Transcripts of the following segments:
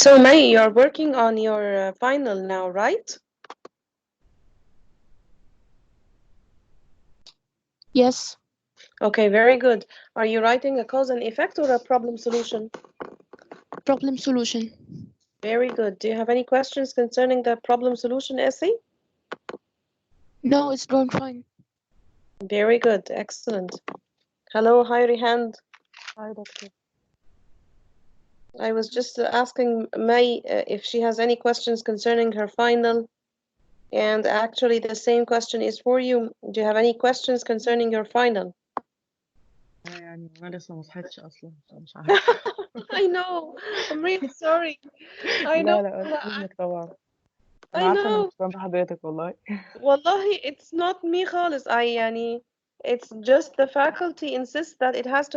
So, May, you're working on your final now, right? Yes, Okay, very good. Are you writing a cause and effect or a problem solution? problem solution. Very good. Do you have any questions concerning the problem solution essay? No, it's going fine. Very good. Excellent. Hello, hi, Rihan. Hi, Doctor. I was just asking May if she has any questions concerning her final. And actually, the same question is for you. Do you have any questions concerning your final? يعني أنا لسه ما صحيتش أصلا فمش عارفة. I know. I'm really sorry. I know. لا لا ولا يهمك طبعا. أنا I عارفة إني know. بستنى حضرتك والله. والله it's not me خالص. يعني it's just the faculty insists that it has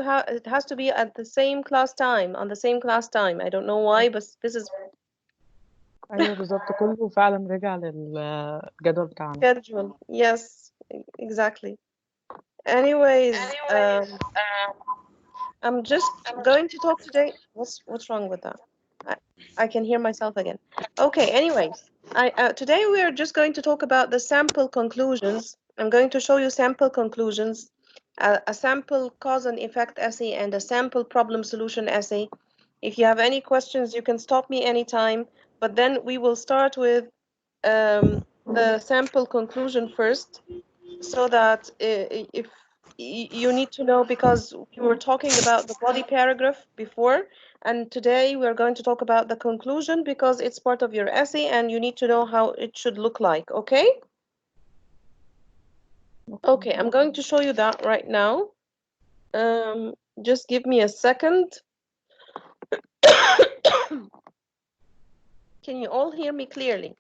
to be at the same class time, on the same class time. I don't know why, but this is أيوه بالظبط كله فعلا رجع للجدول بتاعنا. schedule. Yes, exactly. Anyways, I'm just going to talk today. What's wrong with that? I can hear myself again. Okay, anyways, today we are just going to talk about the sample conclusions. I'm going to show you sample conclusions, a sample cause and effect essay, and a sample problem solution essay. If you have any questions, you can stop me anytime, but then we will start with the sample conclusion first, so that if you need to know, because we were talking about the body paragraph before, and today we're going to talk about the conclusion because it's part of your essay and you need to know how it should look like. Okay, I'm going to show you that right now. Just give me a second. Can you all hear me clearly?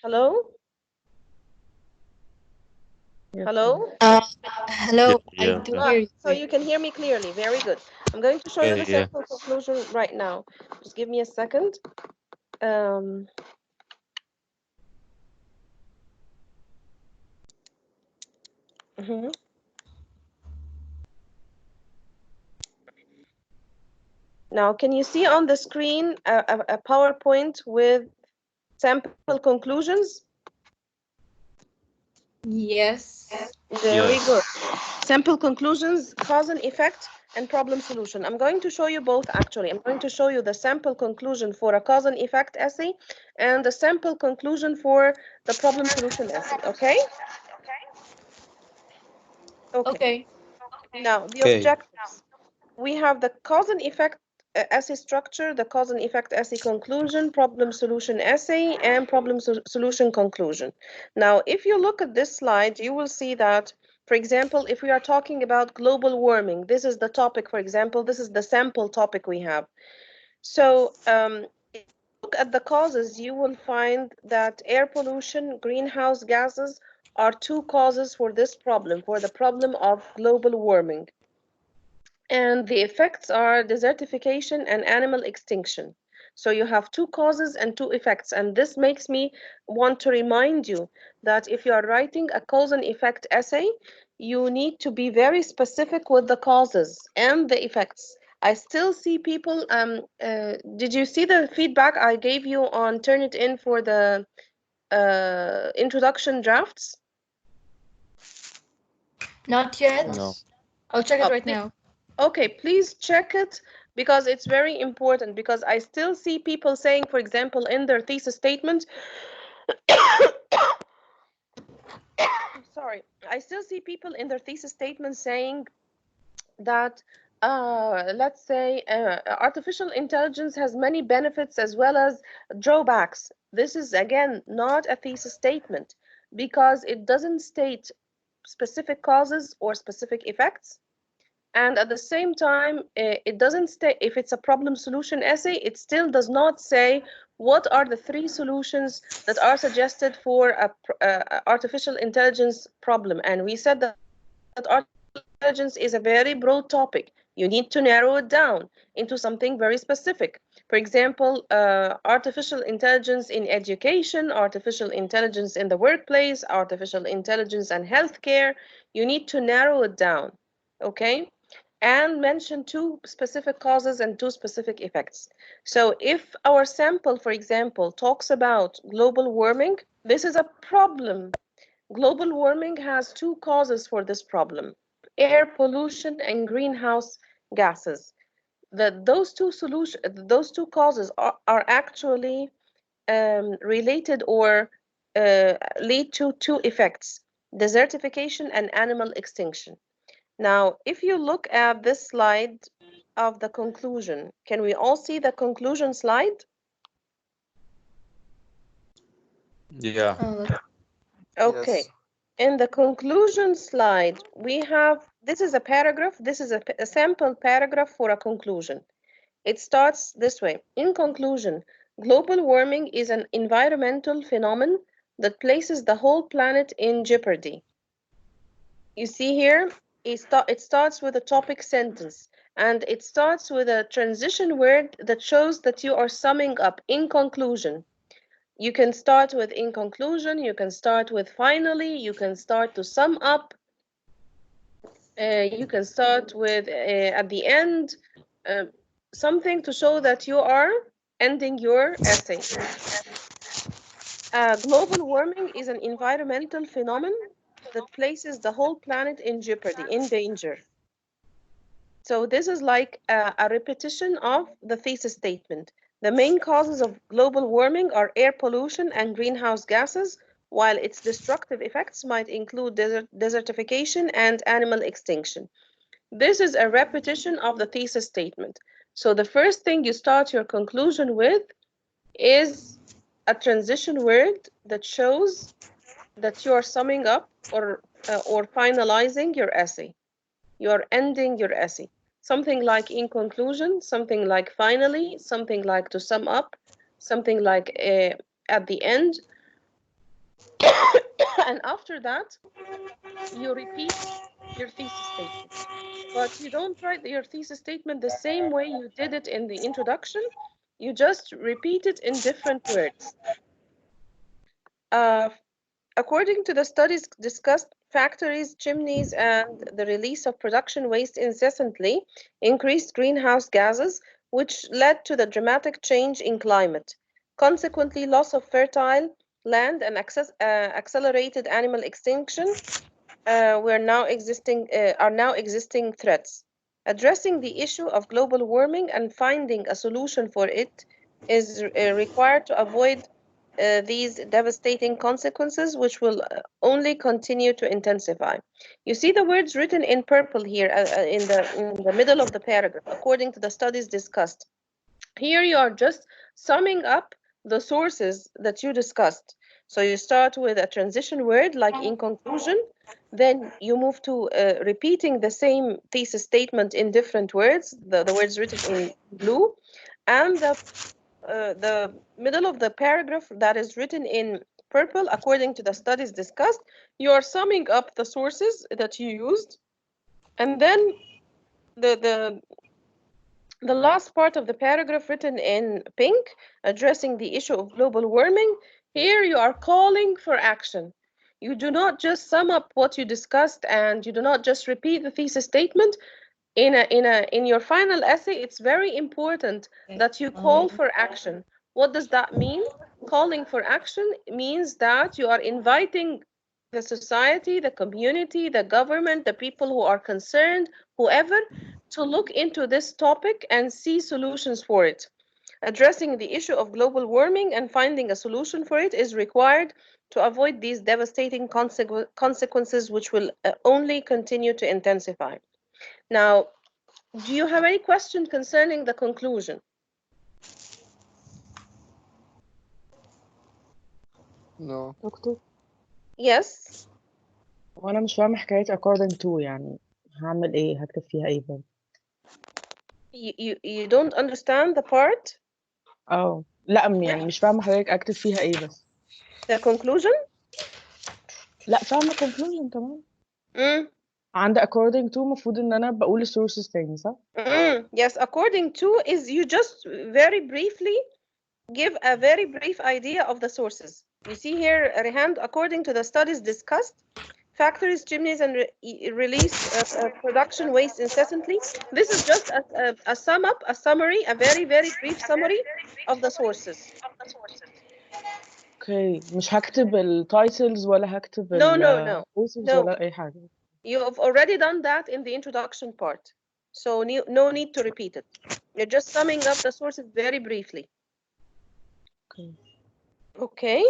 Hello? Yes, Hello? Hello, I Yeah, do yeah, hear you. So you can hear me clearly. Very good. I'm going to show you the yeah. sample conclusion right now. Just give me a second. Um, mhm. Now, can you see on the screen a PowerPoint with sample conclusions? Yes. Very Yes. good. Sample conclusions, cause and effect, and problem solution. I'm going to show you both actually. I'm going to show you the sample conclusion for a cause and effect essay and the sample conclusion for the problem solution essay. Okay? Okay. Okay. Now, the Okay. objectives. We have the cause and effect essay structure, the cause and effect essay conclusion, problem solution essay, and problem solution conclusion. Now, if you look at this slide, you will see that, for example, if we are talking about global warming, this is the topic, for example, this is the sample topic we have. So, if you look at the causes, you will find that air pollution, greenhouse gases are two causes for this problem, for the problem of global warming. And the effects are desertification and animal extinction. So you have two causes and two effects. And this makes me want to remind you that if you are writing a cause and effect essay, you need to be very specific with the causes and the effects. I still see people, did you see the feedback I gave you on Turnitin for the introduction drafts? Not yet. No. I'll check it Oh, right now. okay, please check it because it's very important, because I still see people saying, for example, in their thesis statement, sorry, I still see people in their thesis statement saying that, let's say, artificial intelligence has many benefits as well as drawbacks. This is, again, not a thesis statement because it doesn't state specific causes or specific effects. And at the same time, it doesn't say, if it's a problem solution essay, it still does not say what are the three solutions that are suggested for a artificial intelligence problem. And we said that artificial intelligence is a very broad topic. You need to narrow it down into something very specific. For example, artificial intelligence in education, artificial intelligence in the workplace, artificial intelligence and healthcare. You need to narrow it down. Okay? and mention 2 specific causes and 2 specific effects. So if our sample, for example, talks about global warming, this is a problem. Global warming has 2 causes for this problem: air pollution and greenhouse gases. Those two causes are actually related or lead to 2 effects: desertification and animal extinction. Now, if you look at this slide of the conclusion, can we all see the conclusion slide? Yeah. Okay. Yes. In the conclusion slide, we have, this is a paragraph, this is a sample paragraph for a conclusion. It starts this way. In conclusion, global warming is an environmental phenomenon that places the whole planet in jeopardy. You see here, it starts with a topic sentence, and it starts with a transition word that shows that you are summing up. In conclusion. You can start with in conclusion, you can start with finally, you can start to sum up, you can start with at the end, something to show that you are ending your essay. Global warming is an environmental phenomenon that places the whole planet in jeopardy, in danger. So this is like a repetition of the thesis statement. The main causes of global warming are air pollution and greenhouse gases, while its destructive effects might include desertification and animal extinction. This is a repetition of the thesis statement. So the first thing you start your conclusion with is a transition word that shows that you are summing up or finalizing your essay. You are ending your essay. Something like in conclusion, something like finally, something like to sum up, something like at the end. And after that, you repeat your thesis statement. But you don't write your thesis statement the same way you did it in the introduction. You just repeat it in different words. According to the studies discussed, factories, chimneys, and the release of production waste incessantly increased greenhouse gases, which led to the dramatic change in climate. Consequently, loss of fertile land and accelerated animal extinction are now existing threats. Addressing the issue of global warming and finding a solution for it is required to avoid these devastating consequences, which will only continue to intensify. You see the words written in purple here in the middle of the paragraph, according to the studies discussed. Here you are just summing up the sources that you discussed. So you start with a transition word like in conclusion, then you move to repeating the same thesis statement in different words, the words written in blue, and the middle of the paragraph that is written in purple, according to the studies discussed, you are summing up the sources that you used. And then the last part of the paragraph written in pink, addressing the issue of global warming, here you are calling for action. You do not just sum up what you discussed and you do not just repeat the thesis statement. In your final essay, it's very important that you call for action. What does that mean? Calling for action means that you are inviting the society, the community, the government, the people who are concerned, whoever, to look into this topic and see solutions for it. Addressing the issue of global warming and finding a solution for it is required to avoid these devastating consequences, which will only continue to intensify. Now, do you have any question concerning the conclusion? No. دكتور Yes. وانا مش فاهمة حكاية according to يعني هعمل ايه هكتب فيها ايه بقى You don't understand the part? لا يعني مش فاهمة حضرتك اكتب فيها ايه بس The conclusion? لا فاهمة conclusion تمام Mm. عند according to المفروض ان انا بقول السورسز تاني صح؟ Yes, according to is you just very briefly give a very brief idea of the sources. You see here, Rehan, according to the studies discussed, factories, chimneys, and release production waste incessantly. This is just a sum up, a summary, a very, very brief summary of the sources. اوكي مش هكتب التايتلز ولا هكتب No, no, no. الauthors No. ولا اي حاجه. You have already done that in the introduction part. So no need to repeat it. You're just summing up the sources very briefly. Okay. Okay.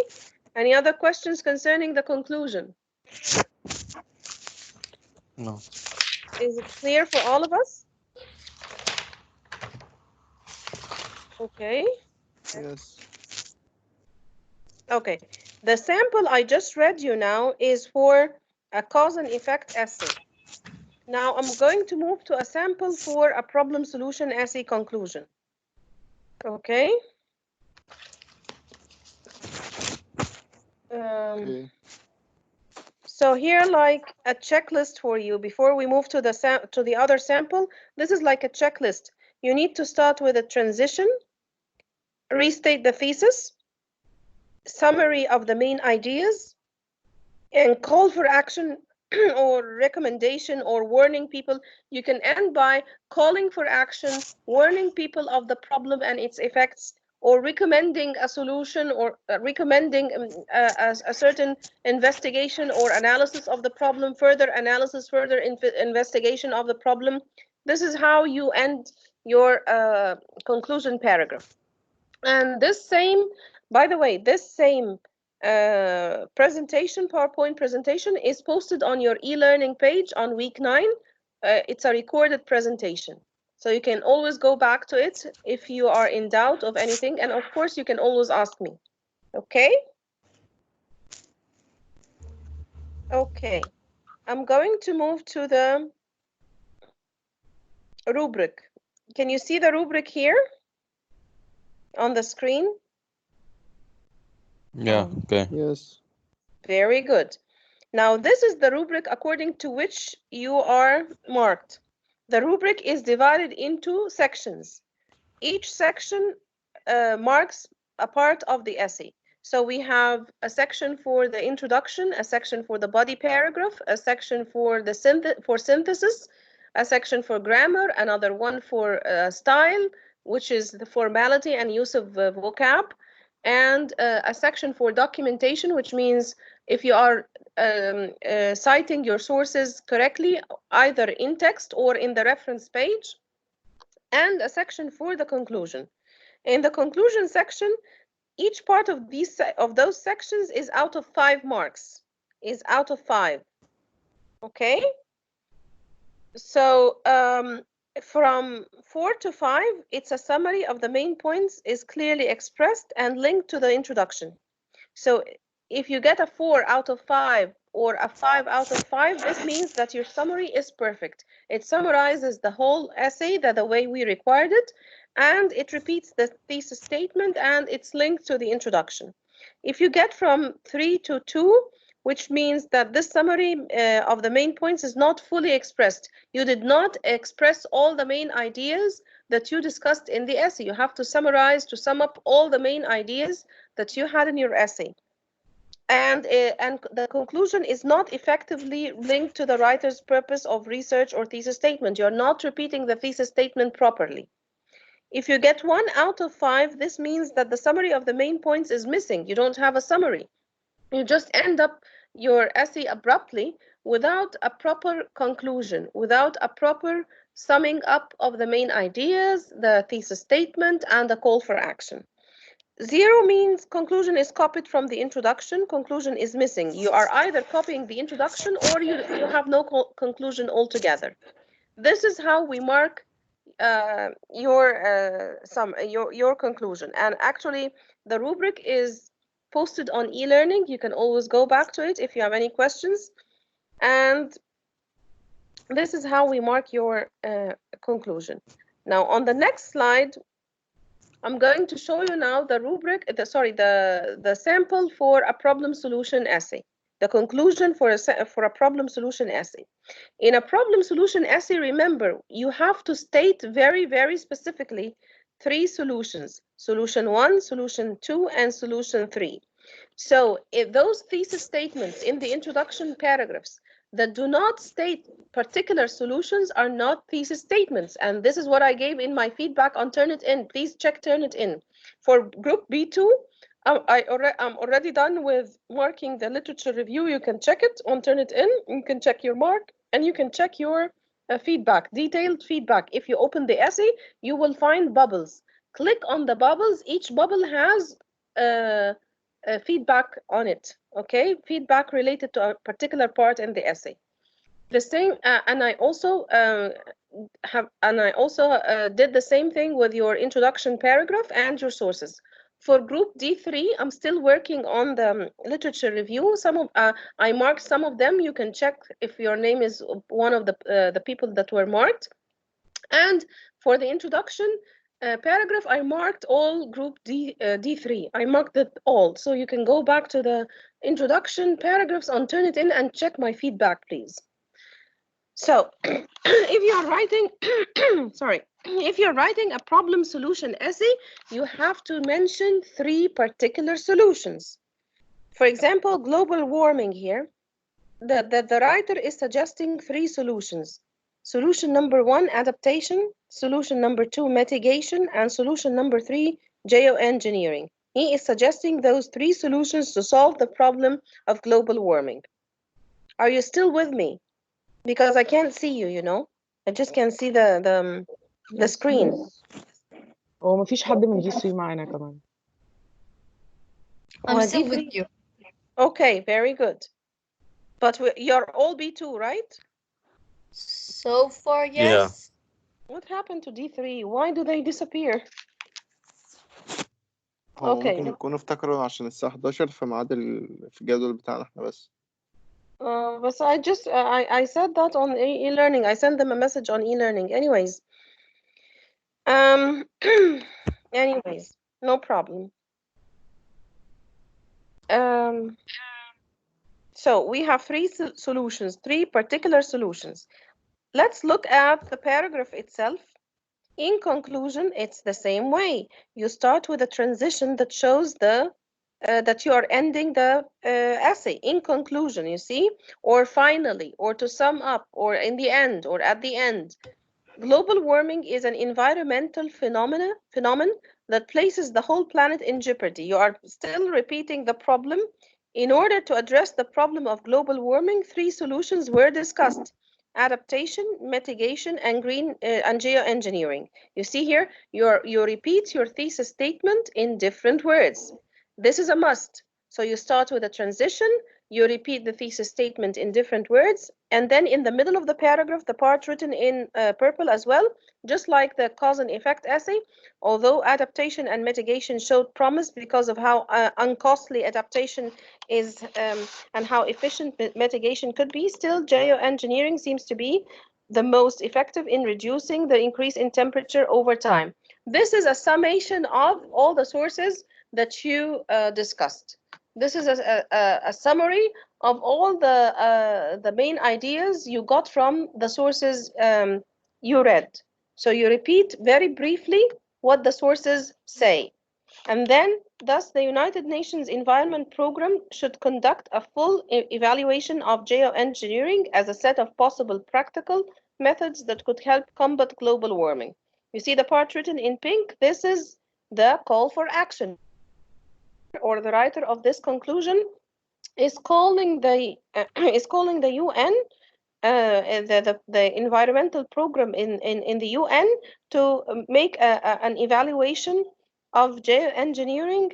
Any other questions concerning the conclusion? No. Is it clear for all of us? Okay. Yes. Okay. The sample I just read you now is for a cause and effect essay. Now I'm going to move to a sample for a problem solution essay conclusion. Okay. Okay. So here, like a checklist for you before we move to the other sample. This is like a checklist. You need to start with a transition, restate the thesis, summary of the main ideas, and call for action or recommendation or warning people. You can end by calling for action, warning people of the problem and its effects, or recommending a solution, or recommending a certain investigation or analysis of the problem, further analysis, further investigation of the problem. This is how you end your conclusion paragraph. And this same, by the way, this same presentation, PowerPoint presentation, is posted on your e-learning page on week 9. It's a recorded presentation. So you can always go back to it if you are in doubt of anything. And of course, you can always ask me. Okay? Okay. I'm going to move to the rubric. Can you see the rubric here on the screen? Yeah. Okay. Yes. Very good. Now, this is the rubric according to which you are marked. The rubric is divided into sections. Each section marks a part of the essay. So we have a section for the introduction, a section for the body paragraph, a section for the synthesis, a section for grammar, another one for style, which is the formality and use of vocab, and a section for documentation, which means if you are citing your sources correctly, either in text or in the reference page, and a section for the conclusion. In the conclusion section, each part of those sections is out of 5 marks, is out of 5. Okay? So from 4 to 5, it's a summary of the main points is clearly expressed and linked to the introduction. So if you get a 4 out of 5 or a 5 out of 5, this means that your summary is perfect. It summarizes the whole essay the way we required it, and it repeats the thesis statement, and it's linked to the introduction. If you get from 3 to 2, which means that this summary of the main points is not fully expressed. You did not express all the main ideas that you discussed in the essay. You have to summarize, to sum up all the main ideas that you had in your essay. And the conclusion is not effectively linked to the writer's purpose of research or thesis statement. You're not repeating the thesis statement properly. If you get 1 out of 5, this means that the summary of the main points is missing. You don't have a summary. You just end up your essay abruptly without a proper conclusion, without a proper summing up of the main ideas, the thesis statement, and the call for action. 0 means conclusion is copied from the introduction, conclusion is missing. You are either copying the introduction or you have no conclusion altogether. This is how we mark your conclusion. And actually, the rubric is posted on e-learning. You can always go back to it if you have any questions. And this is how we mark your conclusion. Now, on the next slide, I'm going to show you now the rubric, the sample for a problem solution essay, the conclusion for a problem solution essay. In a problem solution essay, remember, you have to state very, very specifically 3 solutions, solution 1, solution 2, and solution 3. So if those thesis statements in the introduction paragraphs that do not state particular solutions are not thesis statements. And this is what I gave in my feedback on Turnitin. Please check Turnitin. For group B2, I'm already done with marking the literature review. You can check it on Turnitin. You can check your mark, and you can check your feedback, detailed feedback. If you open the essay, you will find bubbles. Click on the bubbles. Each bubble has feedback on it, okay? Feedback related to a particular part in the essay. The same, and I also did the same thing with your introduction paragraph and your sources. For group D3, I'm still working on the literature review. Some of I marked some of them. You can check if your name is one of the people that were marked. And for the introduction paragraph, I marked all group D3. I marked it all. So you can go back to the introduction paragraphs on Turnitin and check my feedback, please. So if you're writing, sorry, if you're writing a problem solution essay, you have to mention 3 particular solutions. For example, global warming here, the writer is suggesting 3 solutions. Solution number 1, adaptation. Solution number 2, mitigation. And solution number 3, geoengineering. He is suggesting those 3 solutions to solve the problem of global warming. Are you still with me? Because I can't see you, you know. I just can't see the screen. هو مفيش حد من D3 معانا كمان. I'm Oh, still D3. with you. Okay, very good. But you're all B2, right? So far, yes. What happened to D3? Why do they disappear? هو Okay. ممكن يكونوا افتكروا عشان الساعة 11 في ميعاد في الجدول بتاعنا احنا بس. But I just I said that on e-learning. I sent them a message on e-learning. Anyways, anyways, no problem. So we have 3 solutions, 3 particular solutions. Let's look at the paragraph itself. In conclusion, it's the same way. You start with a transition that shows the that you are ending the essay. In conclusion, you see, or finally, or to sum up, or in the end, or at the end. Global warming is an environmental phenomenon that places the whole planet in jeopardy. You are still repeating the problem. In order to address the problem of global warming, 3 solutions were discussed: adaptation, mitigation, and and geoengineering. You see here, you repeat your thesis statement in different words. This is a must. So you start with a transition, you repeat the thesis statement in different words, and then in the middle of the paragraph, the part written in purple as well, just like the cause and effect essay, although adaptation and mitigation showed promise because of how uncostly adaptation is and how efficient mitigation could be, still geoengineering seems to be the most effective in reducing the increase in temperature over time. This is a summation of all the sources that you discussed. This is a summary of all the main ideas you got from the sources you read. So you repeat very briefly what the sources say. And then, thus, the United Nations Environment Programme should conduct a full evaluation of geoengineering as a set of possible practical methods that could help combat global warming. You see the part written in pink? This is the call for action. Or the writer of this conclusion is calling the UN, the environmental program in the UN, to make an evaluation of geoengineering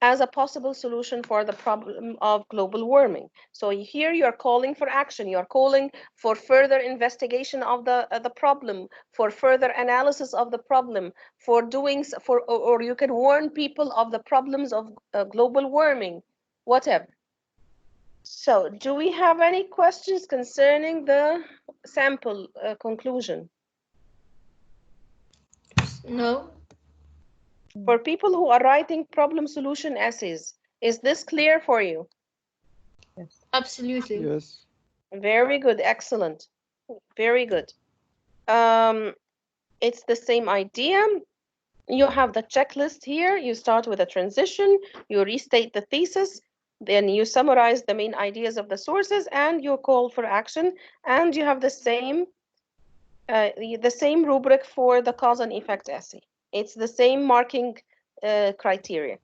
as a possible solution for the problem of global warming. So here you're calling for action. You're calling for further investigation of the problem, for further analysis of the problem, for doing or you can warn people of the problems of global warming, whatever. So, do we have any questions concerning the sample conclusion? No. For people who are writing problem solution essays, is this clear for you? Yes. Absolutely. Yes. Very good, excellent. Very good. It's the same idea. You have the checklist here. You start with a transition, you restate the thesis, then you summarize the main ideas of the sources and your call for action, and you have the same rubric for the cause and effect essay. It's the same marking criteria.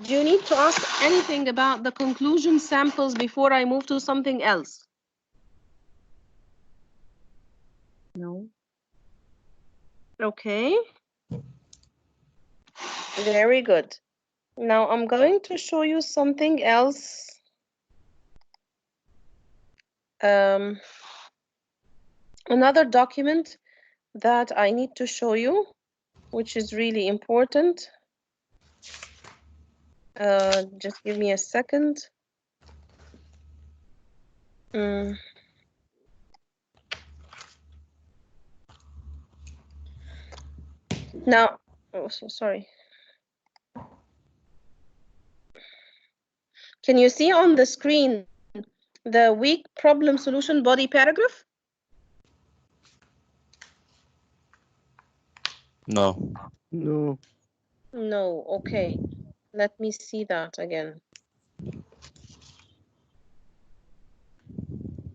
Do you need to ask anything about the conclusion samples before I move to something else? No. Okay. Very good. Now I'm going to show you something else. Another document that I need to show you, which is really important. Just give me a second. Now, oh, so sorry. Can you see on the screen the weak problem solution body paragraph? No. No. No, okay. Let me see that again.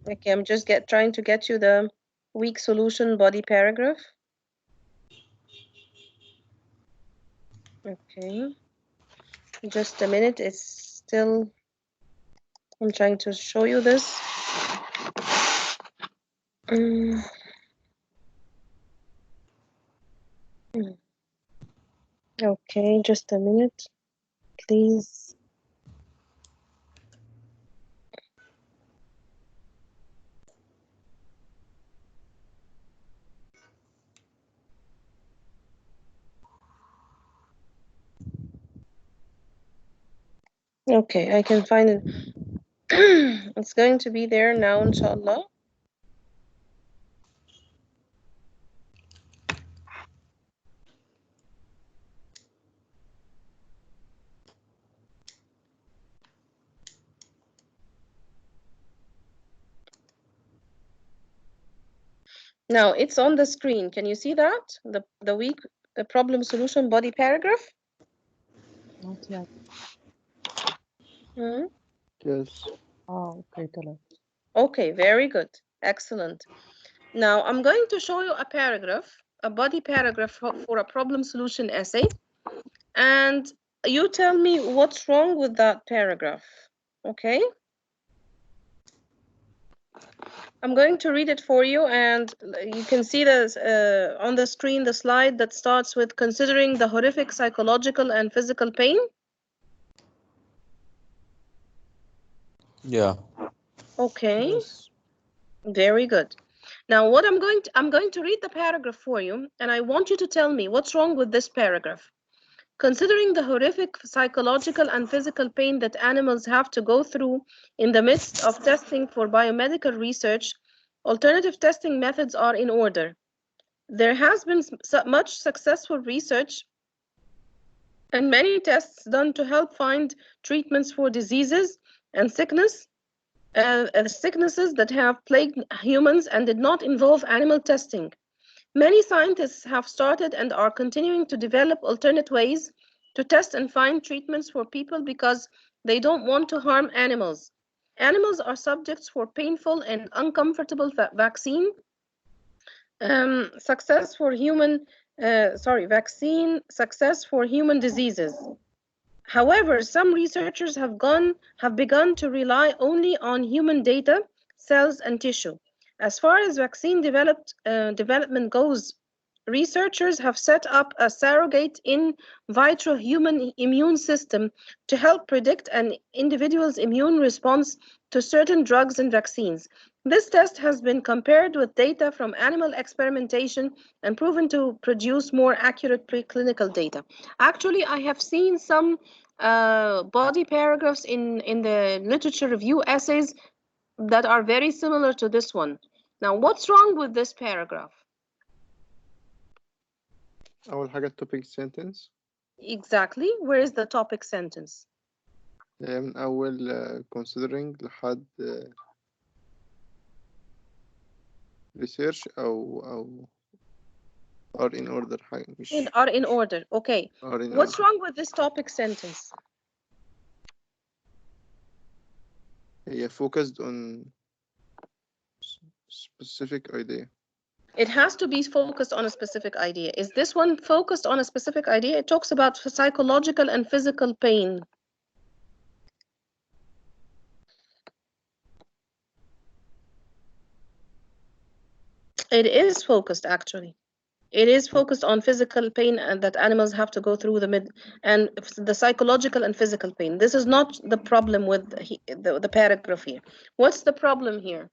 Okay, I'm just trying to get you the weak solution body paragraph. Okay. Just a minute, it's still, I'm trying to show you this. Okay, just a minute, please. Okay, I can find it. It's going to be there now, inshallah. Now it's on the screen. Can you see that? The problem solution body paragraph? Not yet. Yes. Oh, okay, طلع. Okay, very good. Excellent. Now I'm going to show you a paragraph, a body paragraph for a problem solution essay. And you tell me what's wrong with that paragraph, okay? I'm going to read it for you, and you can see this on the screen, the slide that starts with considering the horrific psychological and physical pain. Yeah. Okay. Yes. Very good. Now, what I'm going to read the paragraph for you, and I want you to tell me what's wrong with this paragraph. Considering the horrific psychological and physical pain that animals have to go through in the midst of testing for biomedical research, alternative testing methods are in order. There has been much successful research and many tests done to help find treatments for diseases and sicknesses that have plagued humans and did not involve animal testing. Many scientists have started and are continuing to develop alternate ways to test and find treatments for people because they don't want to harm animals. Animals are subjects for painful and uncomfortable vaccine success for human diseases. However, some researchers have begun to rely only on human data, cells, and tissue. As far as vaccine development goes, researchers have set up a surrogate in vitro human immune system to help predict an individual's immune response to certain drugs and vaccines. This test has been compared with data from animal experimentation and proven to produce more accurate preclinical data. Actually, I have seen some body paragraphs in the literature review essays that are very similar to this one. Now, what's wrong with this paragraph? أول حاجة topic sentence. Exactly. Where is the topic sentence? من أول considering لحد research أو are in order حاجة مش are in order. Okay. are in What's order. wrong with this topic sentence? هي focused on specific idea. It has to be focused on a specific idea. Is this one focused on a specific idea? It talks about psychological and physical pain. It is focused, actually. It is focused on physical pain and that animals have to go through and the psychological and physical pain. This is not the problem with the paragraph here. What's the problem here?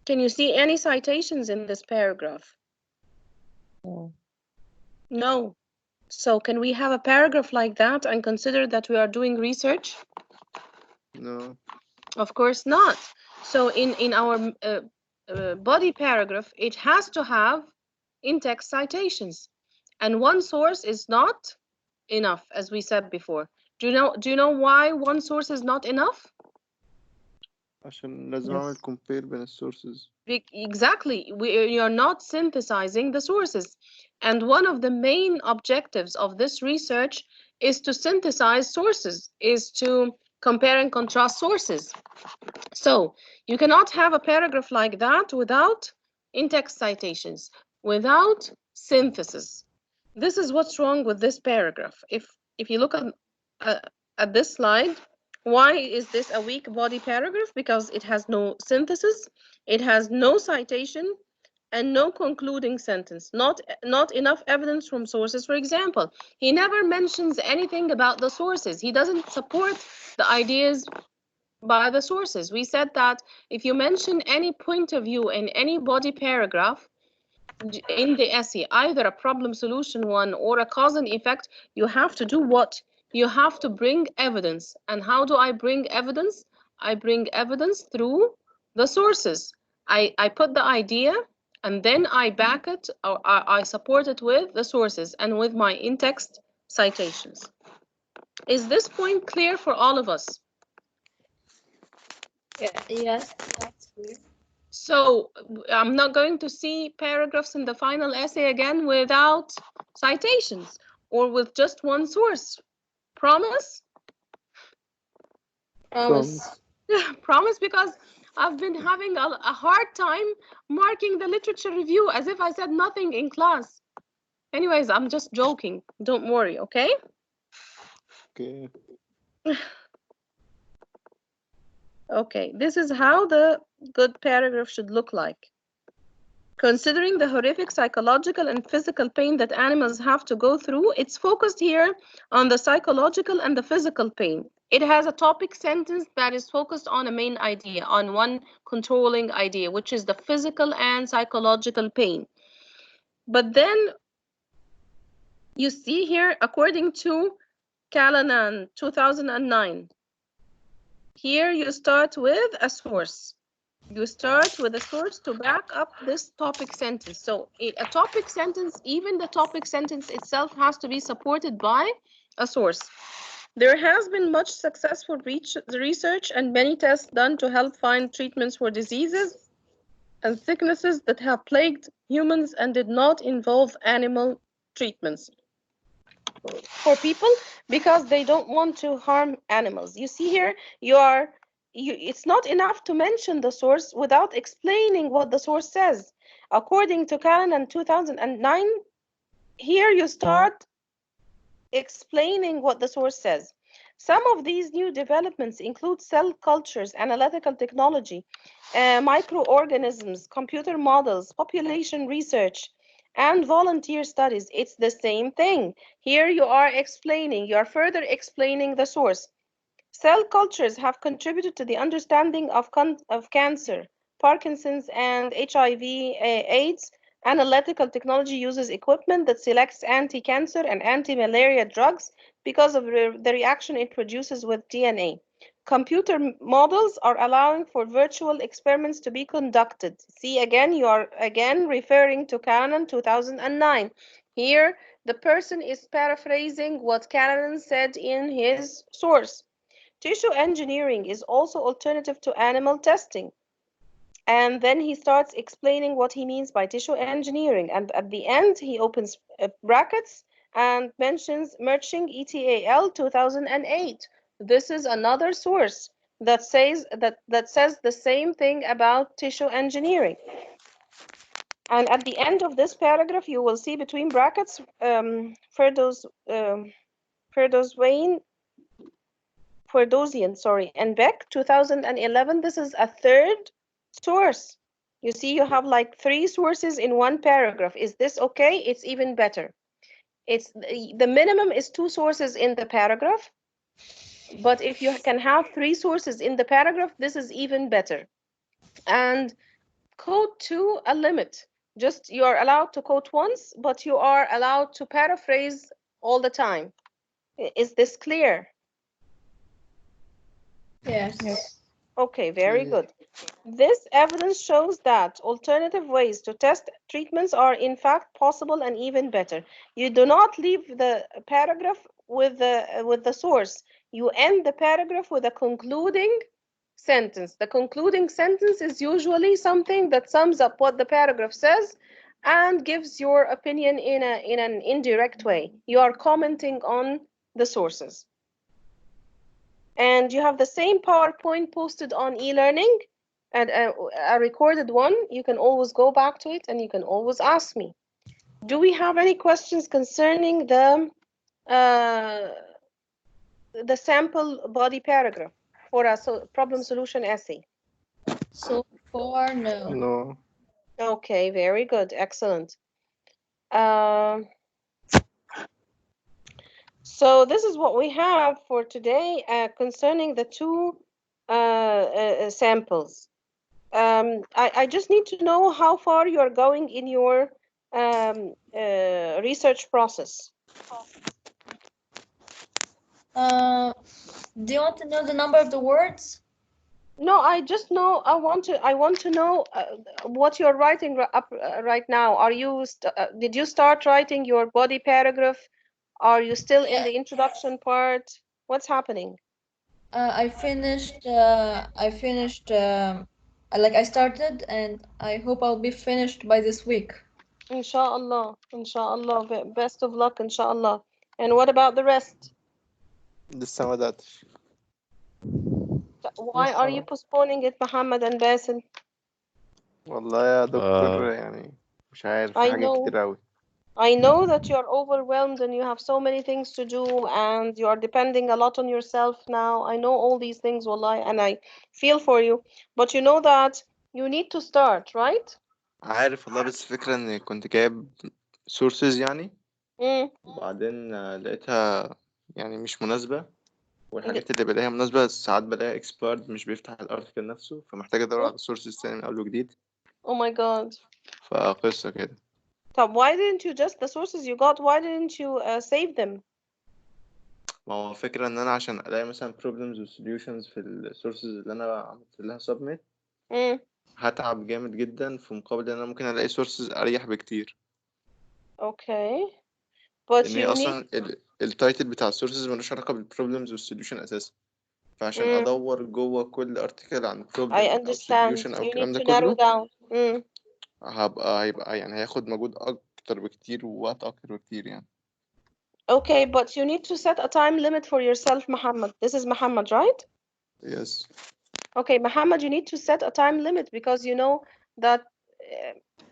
Can you see any citations in this paragraph? No. No. So can we have a paragraph like that and consider that we are doing research? No. Of course not. So in our body paragraph, it has to have in-text citations, and one source is not enough, as we said before. Do you know why one source is not enough? عشان لازم Yes. أعمل compare بين الsources. Exactly. You're not synthesizing the sources. And one of the main objectives of this research is to synthesize sources, is to compare and contrast sources. So you cannot have a paragraph like that without in-text citations, without synthesis. This is what's wrong with this paragraph. If you look at this slide, why is this a weak body paragraph? Because it has no synthesis, it has no citation, and no concluding sentence. Not enough evidence from sources. For example, he never mentions anything about the sources. He doesn't support the ideas by the sources. We said that if you mention any point of view in any body paragraph in the essay, either a problem solution one or a cause and effect, you have to do what? You have to bring evidence. And how do I bring evidence? I bring evidence through the sources. I put the idea and then I back it, or I support it with the sources and with my in-text citations. Is this point clear for all of us? Yeah, yes, that's clear. So I'm not going to see paragraphs in the final essay again without citations or with just one source. Promise? Promise. Promise, because I've been having a hard time marking the literature review as if I said nothing in class. Anyways, I'm just joking. Don't worry, okay? Okay. Okay, this is how the good paragraph should look like. Considering the horrific psychological and physical pain that animals have to go through, it's focused here on the psychological and the physical pain. It has a topic sentence that is focused on a main idea, on one controlling idea, which is the physical and psychological pain. But then you see here, according to Callanan, 2009, here you start with a source. You start with a source to back up this topic sentence. So a topic sentence, even the topic sentence itself has to be supported by a source. There has been much successful research and many tests done to help find treatments for diseases and sicknesses that have plagued humans and did not involve animal treatments for people, because they don't want to harm animals. You see here, it's not enough to mention the source without explaining what the source says. According to Callanan 2009, here you start explaining what the source says. Some of these new developments include cell cultures, analytical technology, microorganisms, computer models, population research, and volunteer studies. It's the same thing. Here you are explaining, you are further explaining the source. Cell cultures have contributed to the understanding of cancer, Parkinson's, and HIV, AIDS. Analytical technology uses equipment that selects anti-cancer and anti-malaria drugs because of the reaction it produces with DNA. Computer models are allowing for virtual experiments to be conducted. See, again, you are again referring to Callanan 2009. Here, the person is paraphrasing what Callanan said in his source. Tissue engineering is also alternative to animal testing. And then he starts explaining what he means by tissue engineering. And at the end, he opens brackets and mentions Merching ETAL 2008. This is another source that says the same thing about tissue engineering. And at the end of this paragraph, you will see between brackets, Ferdowsian, sorry, and Beck, 2011. This is a third source. You see, you have like 3 sources in one paragraph. Is this okay? It's even better. It's the minimum is 2 sources in the paragraph. But if you can have 3 sources in the paragraph, this is even better. And quote to a limit. Just you are allowed to quote once, but you are allowed to paraphrase all the time. Is this clear? Yes. Yes. Okay, very good. This evidence shows that alternative ways to test treatments are in fact possible and even better. You do not leave the paragraph with the source. You end the paragraph with a concluding sentence. The concluding sentence is usually something that sums up what the paragraph says and gives your opinion in an indirect way. You are commenting on the sources. And you have the same PowerPoint posted on e-learning, and a recorded one. You can always go back to it and you can always ask me. Do we have any questions concerning the sample body paragraph for a problem solution essay? So far, no. No. Okay, very good, excellent. So this is what we have for today concerning the 2 samples. I just need to know how far you're going in your research process. Do you want to know the number of the words? No, I just know I want to know what you're writing right now. Are you did you start writing your body paragraph? Are you still in the introduction part? What's happening? I finished. Like I started, and I hope I'll be finished by this week. Inshallah, inshallah. Best of luck, inshallah. And what about the rest? لسه ما بدأتش. Why are you postponing it, Muhammad and Basil? والله يا دكتور يعني مش عارف في I حاجات know. كتير أوي. I know that you're overwhelmed and you have so many things to do and you're depending a lot on yourself now. I know all these things, wallahi, and I feel for you. But you know that you need to start, right? عارف والله بس الفكرة إني كنت جايب sources يعني Mm. وبعدين لقيتها يعني مش مناسبة والحاجات اللي بلاقيها مناسبة ساعات بلاقيها expired مش بيفتح الارتكل نفسه فمحتاج أدور على sources تاني من أول وجديد. Oh my God. فقصة كده. So why didn't you just the sources you got, why didn't you save them? ما هو الفكرة إن أنا عشان ألاقي مثلا problems و solutions في ال sources اللي أنا عملت لها submit هتعب جامد جدا في مقابل إن أنا ممكن ألاقي sources أريح بكتير. Okay. But لأن هي you need أصلا التايتل بتاع السورسز ملوش علاقة بالبروبلمز والسوليوشن أساسا فعشان أدور جوه كل أرتكل عن I problem أو understand. solution أو You الكلام need ده to narrow كله down. هيبقى يعني هياخد مجهود أكتر بكتير ووقت أكتر بكتير يعني. Okay, but you need to set a time limit for yourself, Muhammad. This is Muhammad, right? Yes. Okay, Muhammad, you need to set a time limit because you know that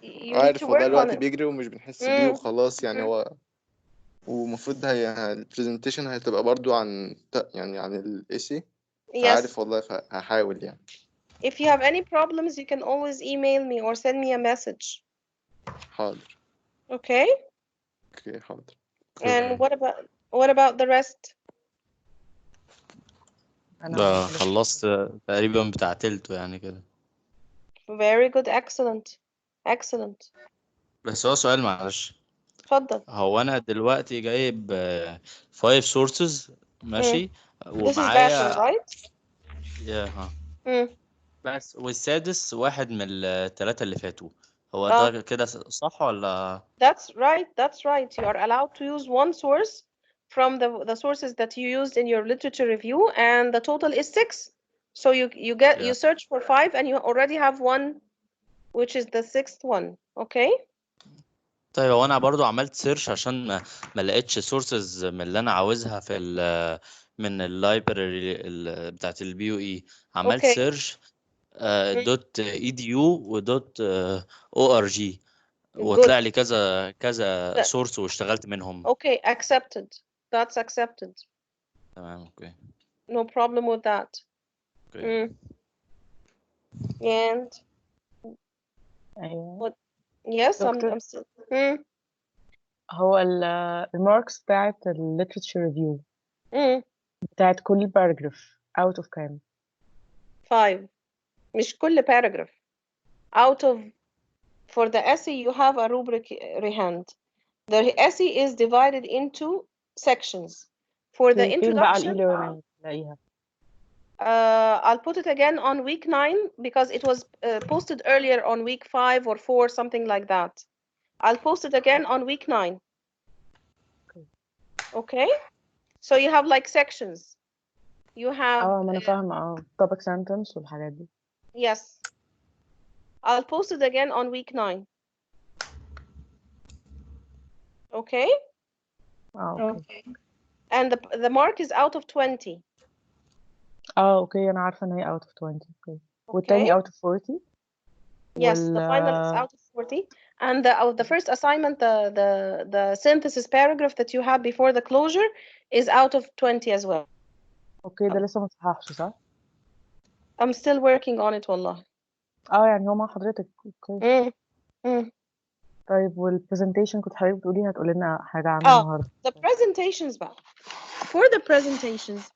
you need to عارف والله work on الوقت it. بيجري ومش بنحس بيه وخلاص يعني هو ومفروض البرزنتيشن هتبقى برضو عن يعني عن الاسي فعارف Yes. والله هحاول يعني. If you have any problems, you can always email me or send me a message. حاضر. Okay? اوكي حاضر. And what about the rest? ده خلصت تقريبا بتاع تلته يعني كده. Very good, excellent. Excellent. بس هو سؤال معلش. اتفضل. هو انا دلوقتي جايب 5 sources ماشي This is ومعايا Basil, right? ها Mm. بس والسادس واحد من الثلاثة اللي فاتوا هو ده كده صح ولا؟ That's right. That's right. You are allowed to use one source from the sources that you used in your literature review, and the total is 6. So you search for 5, and you already have one which is the sixth one. Okay. طيب هو انا برضو عملت سيرش عشان ما لقيتش سورسز من اللي انا عاوزها في من اللايبراري بتاعت البي يو اي. عملت Okay. سيرش دوت اي دي يو ودوت او ار جي، Good. وطلع لي كذا That- سورس واشتغلت منهم. Okay, accepted. That's accepted. تمام اوكي. No problem with that. اوكي. And أيوة. yes, I'm دكتور، still. هو الماركس بتاعت ال literature review Mm. بتاعت كل paragraph out of كام؟ 5. مش كل paragraph. Out of, for the essay you have a rubric, Rehand. The essay is divided into sections. For the فين بقى introduction, e-learning تلاقيها؟ I'll put it again on week 9 because it was posted earlier on week 5 or 4, something like that. I'll post it again on week 9. Okay? So you have like sections. You have, ما أنا فاهمة topic sentence والحاجات دي. yes. I'll post it again on week 9. Okay? Okay. And the mark is out of 20. اوكي أنا عارفة إن هي out of 20. Okay. والتاني out of 40. Yes, the final is out of 40. And the first assignment, the synthesis paragraph that you have before the closure is out of 20 as well. اوكي ده لسه ما صححش صح؟ I'm still working on it والله. يعني هو مع حضرتك. اوكي. طيب والبرزنتيشن كنت حضرتك بتقولي هتقولي لنا حاجة عنها النهارده. The presentations بقى. For the presentations,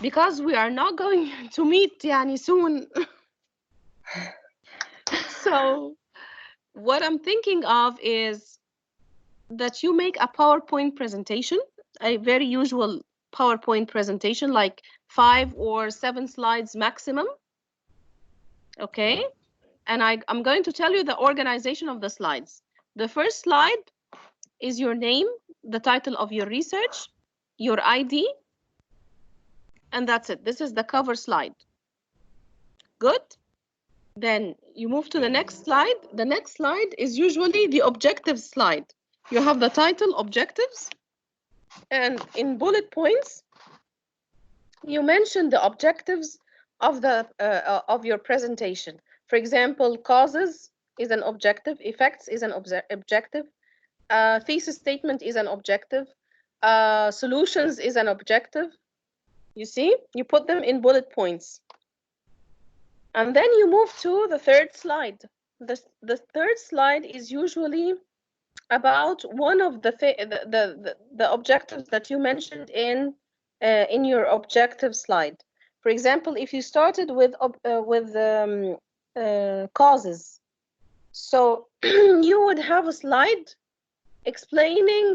because we are not going to meet يعني soon. So what I'm thinking of is that you make a PowerPoint presentation, a very usual PowerPoint presentation, like 5 or 7 slides maximum. Okay. And I'm going to tell you the organization of the slides. The first slide is your name, the title of your research, your ID, and that's it. This is the cover slide. Good. Then you move to the next slide. The next slide is usually the objectives slide. You have the title, objectives, and in bullet points, you mention the objectives of your presentation. For example, causes is an objective, effects is an objective, thesis statement is an objective, solutions is an objective. You see, you put them in bullet points. And then you move to the third slide. The third slide is usually about one of the objectives that you mentioned in your objective slide. For example, if you started with causes, so you would have a slide explaining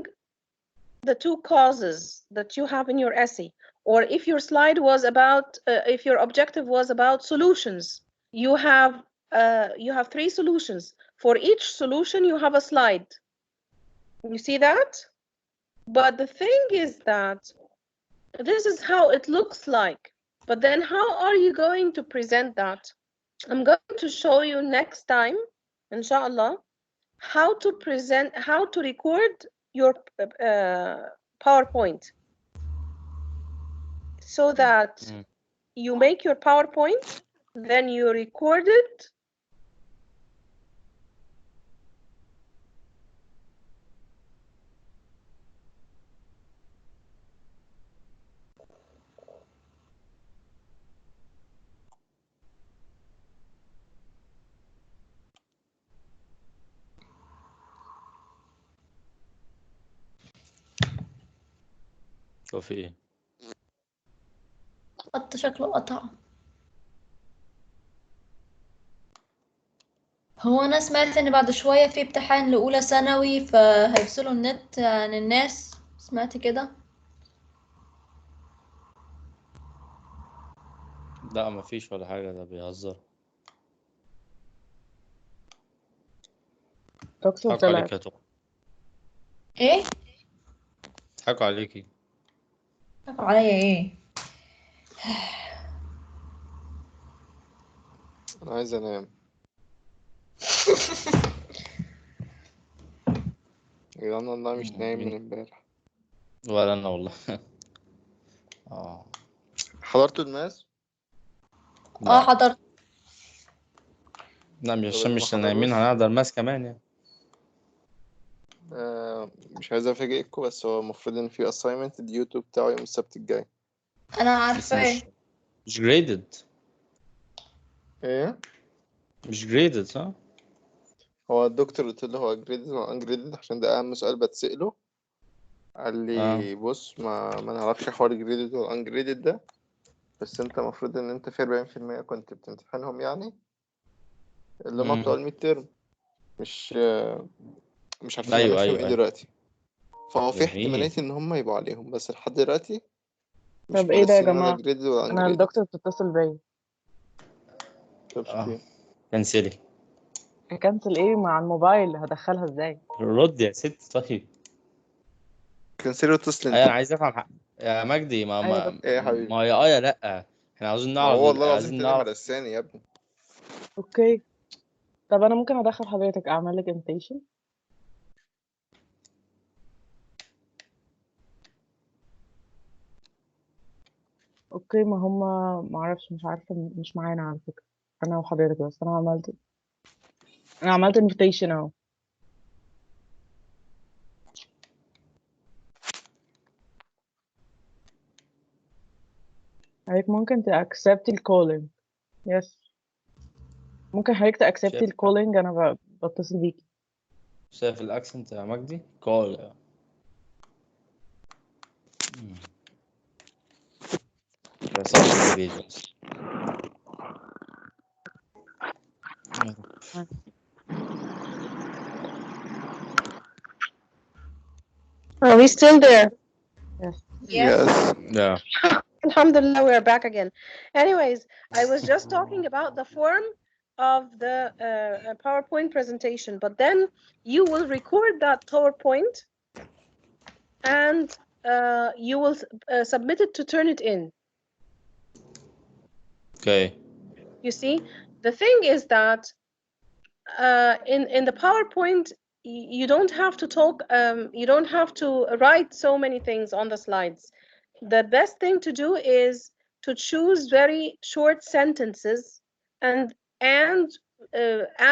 the 2 causes that you have in your essay. Or if your slide was about, if your objective was about solutions, you have 3 solutions. For each solution, you have a slide. You see that? But the thing is that this is how it looks like. But then how are you going to present that? I'm going to show you next time, inshallah, how to present, how to record your PowerPoint. So that you make your PowerPoint, then you record it. شوفي ايه خط شكله قطع. هو أنا سمعت إن بعد شوية في امتحان لأولى ثانوي فهيفصلوا النت عن الناس، سمعت كده؟ لا مفيش ولا حاجة، ده بيهزر. دكتور ضحكوا عليك يا طارق. إيه؟ ضحكوا عليكي. ضحكوا عليا إيه؟ انا عايز انام. يا انا والله مش نايم من امبارح. ولا انا والله. حضرتوا الماس؟ اه حضرت. لا مش طب عشان اللي ما مش نايمين حضروش؟ هنحضر ماس كمان يعني. مش عايز افاجئكم بس هو المفروض ان في assignment اليوتيوب بتاعه يوم السبت الجاي. انا بس عارفة مش جريدد. ايه مش جريدد صح؟ هو الدكتور قلت له هو جريدد ولا ungraded عشان ده اهم سؤال بتسأله. قال لي بص ما نعرفش حوار جريدد ولا ungraded ده، بس انت المفروض ان انت في 40% كنت بتمتحنهم يعني اللي هما بتوع الميد تيرم، مش عارفين ايوه نعمل فيهم ايوه ايه ايوه. دلوقتي. فهو في جميل. احتمالية ان هم يبقوا عليهم بس لحد دلوقتي مش طب ايه ده يا مرسين ولا جماعة؟ جريدد ولا انا ungraded. الدكتور بتتصل بيا. كنسلي. اكنسل ايه مع الموبايل؟ هدخلها ازاي؟ رد يا ست. طيب كنسلوا اتصل ايوه انا انت. عايز افهم يا مجدي ما ايوه ما دكتور. ايه يا حبيبي؟ ما هي يا لا احنا عاوزين ما نعرف هو والله العظيم عايزين تاني نعرف. مرساني يا ابني. اوكي. طب انا ممكن ادخل حضرتك اعمل لك invitation؟ اوكي ما هم ما اعرفش مش عارفه مش معانا على فكره. انا وحضرتك بس انا عملت invitation اهو. حضرتك ممكن تأكسبتي الكولينج. يس ممكن حضرتك تأكسبتي شايف الكولينج. انا بتصل بيكي. شايف الاكسنت يا مجدي كول. بس عشان الفيديو بس. Are we still there? Yes. Yes. Yeah. Alhamdulillah, we are back again. Anyways, I was just talking about the form of the PowerPoint presentation, but then you will record that PowerPoint and you will submit it to Turnitin. Okay. You see, the thing is that in the PowerPoint, you don't have to talk, you don't have to write so many things on the slides. The best thing to do is to choose very short sentences and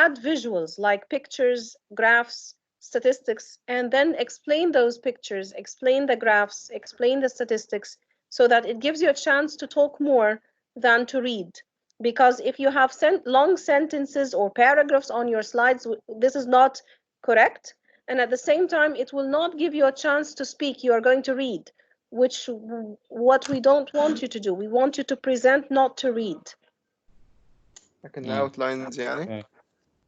add visuals like pictures, graphs, statistics, and then explain those pictures, explain the graphs, explain the statistics, so that it gives you a chance to talk more than to read. Because if you have long sentences or paragraphs on your slides, this is not correct. And at the same time, it will not give you a chance to speak. You are going to read, which what we don't want you to do. We want you to present, not to read. Like an outlines يعني.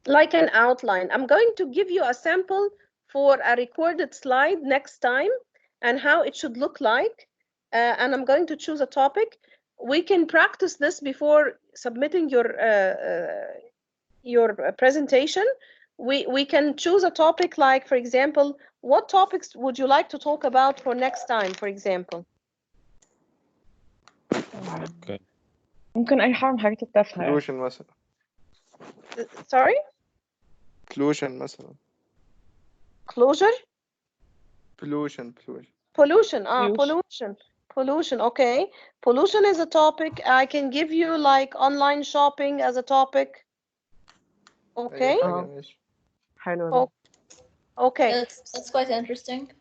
Like an outline. I'm going to give you a sample for a recorded slide next time and how it should look like. And I'm going to choose a topic. We can practice this before submitting your presentation. We can choose a topic like, for example, what topics would you like to talk about for next time, for example? Okay. ممكن أي حاجة من الحاجات التافهة يعني. Pollution مثلا. Sorry? Pollution مثلا. Closure? Pollution. Pollution. Pollution. Okay. Pollution is a topic. I can give you like online shopping as a topic. Okay. حلو. Okay. That's quite interesting.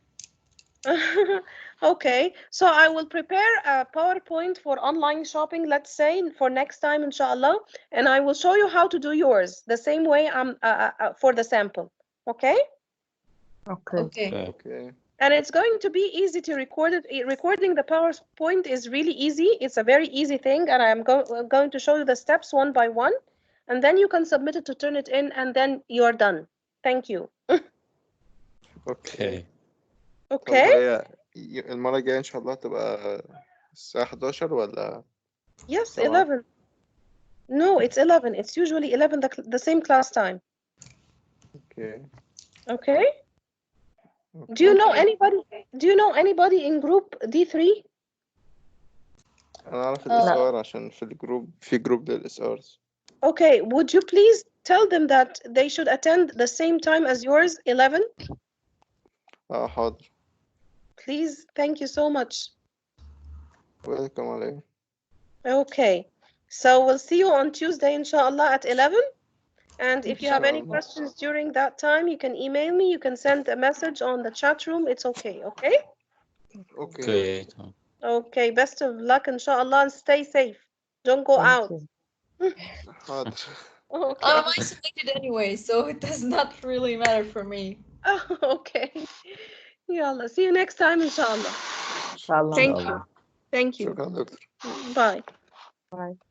Okay, so I will prepare a PowerPoint for online shopping, let's say, for next time, inshallah, and I will show you how to do yours the same way for the sample. Okay? Okay. And it's going to be easy to record it. Recording the PowerPoint is really easy. It's a very easy thing, and I'm going to show you the steps one by one, and then you can submit it to Turnitin, and then you're done. Thank you. Okay. Okay. المرة الجاية إن شاء الله تبقى الساعة 11 ولا؟ Yes, 11. No, it's 11. It's usually 11, the same class time. Okay. Do you know anybody in group D3? أنا أعرف الإسعار عشان في جروب للإسعار. Okay, would you please tell them that they should attend the same time as yours, 11. حاضر. Please, thank you so much. Welcome عليكم. Okay, so we'll see you on Tuesday, inshallah, at 11. And if you have any Inshallah. questions during that time, you can email me, you can send a message on the chat room. It's okay, okay? Okay. اوكي تمام. Okay, best of luck, inshallah, and stay safe. Don't go Thank out. you. حاضر. Okay. I'm isolated anyway, so it does not really matter for me. Okay. Yalla, see you next time, inshallah. إن شاء الله. Thank you. Thank you. شكرا دكتور. Bye. Bye.